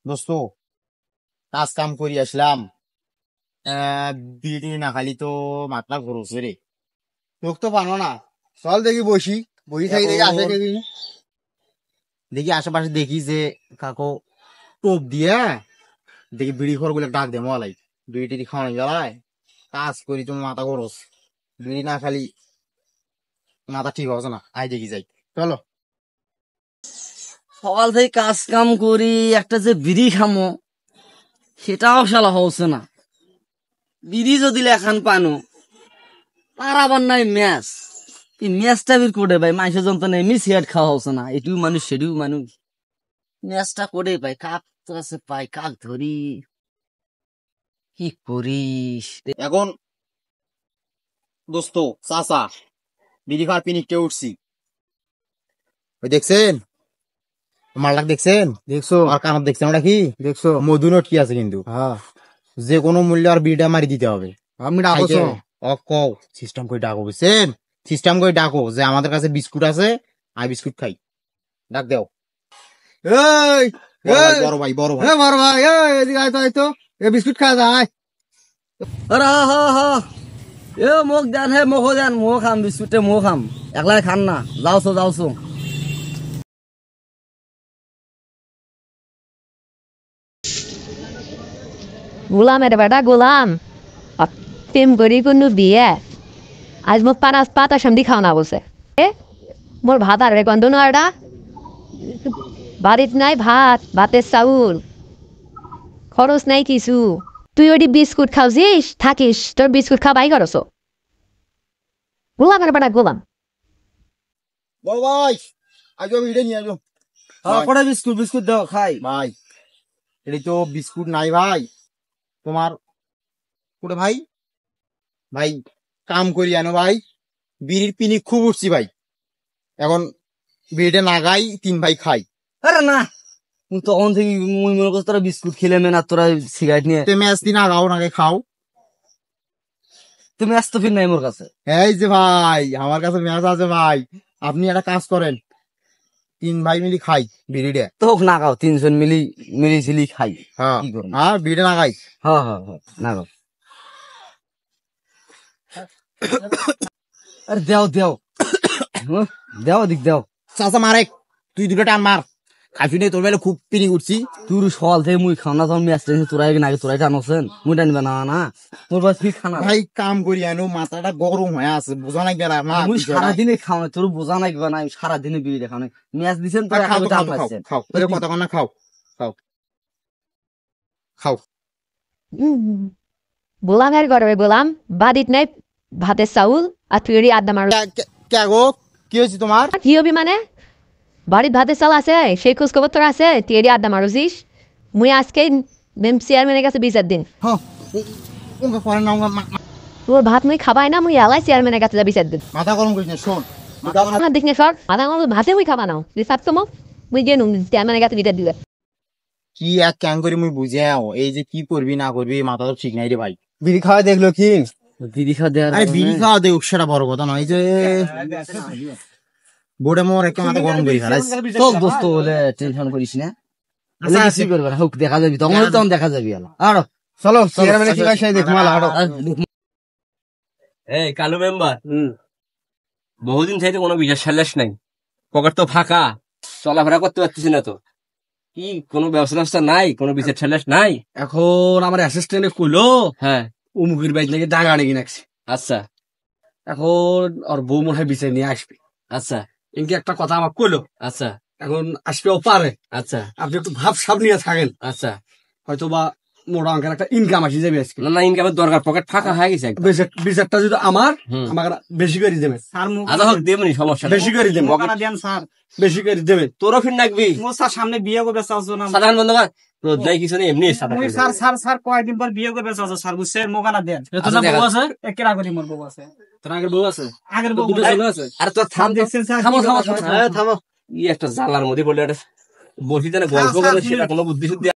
দোস্ত কাজ কাম করি আসলাম। বিড়ি না খালি তো মাথা ঘুরছে রে। লোক তো পানো না, চল দেখি বসি বসি থাকি দেখি আসে দেখি। দেখি আশেপাশে দেখি যে কাকো টোপ দিয়ে দেখি বিড়ি খর গুলো ডাক দে মলাই বিড়ি টিড়ি খাওয়ানো জ্বালায় কাজ করি তুমি মাথা খরচ। বিড়ি না খালি মাথা ঠিক হচ্ছে না, আই দেখি যাই চলো। সকাল থেকে কাজ কাম করি, একটা যে বিড়ি খামো সেটাও শালা হচ্ছে না। বিড়ি যদি লেখান পানো তার আবার নাই ম্যাচ, এই ম্যাচটা বের করে ভাই মাইসের যন্ত্রণা এমনি সিগারেট খাওয়া হচ্ছে না। এটিও মানুষ সেটিও মানুষ, ম্যাচটা করে পাই কাক তো আছে পাই কাক ধরি কি করিস। এখন দোস্ত চাচা বিড়ি খাওয়ার পিনিকটে উঠছি, ওই দেখছেন মালটাক দেখছেন? দেখছো আর কানত দেখছেন ওটা কি দেখছো মধু নোট কি আছে কিন্তু হ্যাঁ যে কোনো মূল্যে আর বিড়িটা মারি দিতে হবে। আমি ডাকছো সিস্টেম করে ডাকো বুঝছেন, সিস্টেম করে ডাকো যে আমাদের কাছে বিস্কুট আছে আমি বিস্কুট খাই, ডাক দেও। এই বড় ভাই বড় ভাই বড় ভাই এদিকে আয় তো আয় তো এ বিস্কুট খা যায়। আরে হা হা হা এ মোক দেন হে মোক দেন মো খাম বিস্কুটে মো খাম, একলাই খান না যাওছো যাওছো। গোলামের বেটা গোলাম প্রেম করি কোনো বিয়ে আজ মোক পাতা সামদি খাওয়া বলছে মোর ভাত আর গন্ধ নয়টা বাড়িত নাই ভাত ভাতের চাউল খরচ নাই কিছু তুই ওটি বিস্কুট খাওছিস থাকিস তোর বিস্কুট খাবাই করছ গোলামের বেটা গোলাম বড় ভাই আজ বিড়ি নিয়ে আসো কটা বিস্কুট বিস্কুট দাও খাই। ভাই এটি তো বিস্কুট নাই ভাই তোমার কোটে ভাই ভাই কাম করি আনো ভাই বিড়ির পিনি খুব উঠছি ভাই, এখন বিড়িটা না গাই তিন ভাই খাই। আরে না তখন থেকে মুই মনে করছি তোরা বিস্কুট খেলে না তোরা সিগারেট নিয়ে তুমি ম্যাচ দিন আগাও নাকি খাও। তুমি আসতো ফির নাই মোর কাছে। এই যে ভাই আমার কাছে ম্যাচ আছে ভাই, আপনি একটা কাজ করেন তিন ভাই মিলি খাই বিড়িটা। তো হোক না খাও, তিনজন মিলি মিলি ঝিলি খাই। হ্যাঁ কি করবো? হ্যাঁ বিড়িটা না খাই। হ্যাঁ হ্যাঁ হ্যাঁ না খাও। আরে দেও দেও দেও দিক দেও। চাচা মারে তুই দুটো টান মার খাইছি নেই তোর বেলা খুব পিনি উঠছি। তুই সকাল থেকে মুই খাও না তখন ম্যাচ তোরাই আগে তোরাই টানছেন মুই টানবে না না তোর বাস তুই খানা ভাই কাম করি আনো মাথাটা গরম হয়ে আছে বোঝা নাই বেলা না মুই সারাদিনে খাও না তোর বোঝা নাই না আমি সারাদিনে বিড়ি দেখাও না ম্যাচ দিছেন তোরা খাও টান খাও পাচ্ছেন। খাও কথা কন না খাও খাও খাও। গোলামের ঘরে গোলাম বাড়িত নাই ভাতের চাউল আর তুই ওটি আড্ডা মারো কে গো কি হয়েছে তোমার? কি হবি মানে বাড়ির ভাতের চাল আছে সেই খোঁজ খবর তোর আছে তুই এটি আড্ডা মারছিস মুই আজকে চেয়ারম্যানের কাছে বিচার দিন হ্যাঁ করেন না তোর ভাত মুই খাবাই না মুই এলাই চেয়ারম্যানের কাছে বিচার দিন মাথা গরম করিস না শোন আমার দেখ না সর মাথা আমার ভাতে মুই খাবা নাও বিচার তো মুই যে চেয়ারম্যানের কাছে বিচার দিবে কি এক ক্যাং করি মুই বুঝে এই যে কি করবি না করবি মাথা তো ঠিক নাই রে ভাই। বিড়ি খাওয়া দেখলো কি বিড়ি খাওয়া দেওয়ার আরে বিড়ি খাওয়া দেখ সেটা বড় কথা নয় যে বোর্ডে মোর একটা মাথা গরম করি ফেলাইস। তোর দোস্ত বলে টেনশন করিস না, কিছু করবে না হোক দেখা যাবি তখন দেখা যাবি আরো চলো চেয়ারম্যানে কি ভাই দেখো মালা আরো। এই কালু মেম্বার বহুদিন থেকে কোনো বিচার সাল্লাস নাই, পকেট তো ফাঁকা, চলাফেরা করতে পারতেছি না তো, কি কোনো ব্যবস্থা নাই, কোনো বিচার সাল্লাস নাই? এখন আমার অ্যাসিস্ট্যান্টে কইলো হ্যাঁ উমুকের বাইক নাকি ডাঙা নাকি নাকছে, আচ্ছা এখন ওর বউ মনে হয় বিচার নিয়ে আসবে। আচ্ছা ইনকে একটা কথা আমার কইলো, আচ্ছা এখন আসবেও পারে, আচ্ছা আপনি একটু ভাব সাব নিয়ে থাকেন, আচ্ছা হয়তো বা মোটা অঙ্কের একটা ইনকাম আসি যাবে আজকে। না না ইনকামের দরকার, পকেট ফাঁকা হয়ে গেছে একদম। বিচারটা যদি আমার আমাকে বেশি করে দেবেন, আচ্ছা হোক দেবনি সমস্যা নেই। বেশি করে দেবেন, বেশি করে দেবেন। তোরও ফির নাকবি সামনে বিয়ে করবে চাচ্ছ না সাধারণ বন্ধ কর, রোদ নাই কিছু নেই, এমনি স্যার কয়েকদিন পর বিয়ে করবে চাচ্ছ স্যার বুঝছে মোকানা দেন বউ আছে কেরা করি মোর বউ আছে তোর আগের বউ আছে, আগের বউ দুটো ছেলে আছে। আর তোর থাম দেখছেন স্যার থামো থামো থামো ই একটা জালার মধ্যে পড়লে একটা বসি যেন গল্প করে সেটা কোনো বুদ্ধি শুদ্ধি